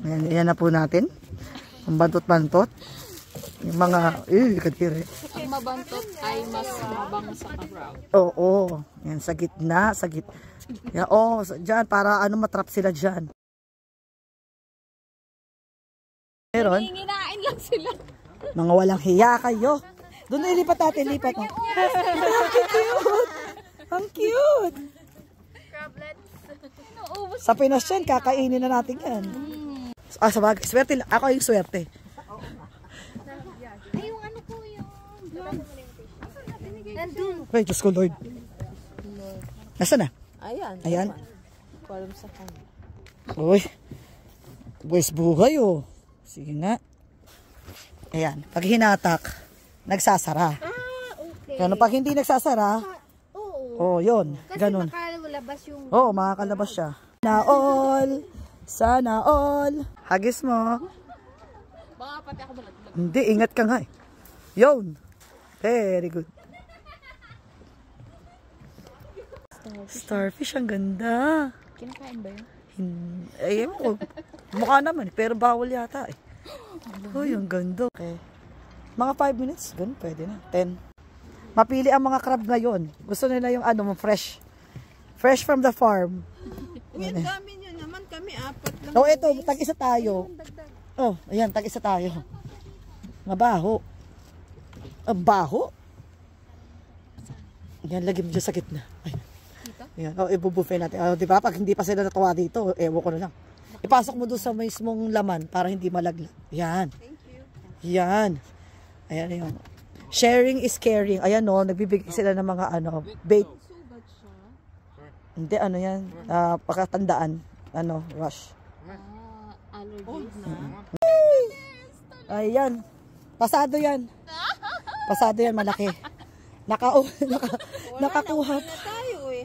Ayan na po natin. Ang bantot-bantot. Yung mga, kadiri. Ang mabantot ay mas mabang sa kabraw. Oo. Yan, sa gitna. Yan, dyan, para matrap sila dyan. Meron? Hinginain lang sila. Mga walang hiya kayo. Doon na ilipat natin, lipat. Ang cute! Ang cute! Crablets. Sa Pinas yan, kakainin na natin yan. Sabagay, swerte. Ako yung swerte. Ay, yung ano po yung nandun. Ay, Diyos ko, Lord. Nasaan na? Ayan. Ayan. Walang sa kanya. Uy. Buwis buhay, oh. Sige nga. Ayan. Pag hinatak, nagsasara. Okay. Ganun, pag hindi nagsasara, yun. Ganun. Kasi makalabas yung... Makakalabas siya. Sana all. Hagis mo. Baka pati ako malaglag. Hindi, ingat ka nga eh. Yun. Very good. Starfish, ang ganda. Kinakain ba yun? Ewan ko. Mukha naman, pero bawal yata eh. Uy, ang ganda. Okay. Mga 5 minutes, ganun, pwede na. 10. Mapili ang mga crab ngayon. Gusto nila yung fresh. Fresh from the farm. Uy, ang dami nyo naman. Kami 4 lang. Ito, tag-isa tayo. Ayan, tag-isa tayo. Mabaho. Baho. Yan, lagyan mo dyan sa gitna. Ay. Yan, ibubuffet natin. Diba? Pag hindi pa sila natuwa dito, ewan ko na lang. Ipasok mo doon sa mismong laman para hindi malaglag. Yan. Thank you. Yan. Ayan, ayan. Sharing is caring. Ayan, nagbibigay sila ng mga bait. Hindi, yan. Pakatandaan. Rush. Allergies na. Ayan. Pasado yan. Pasado yan, malaki. Nakakuha. Tayo eh.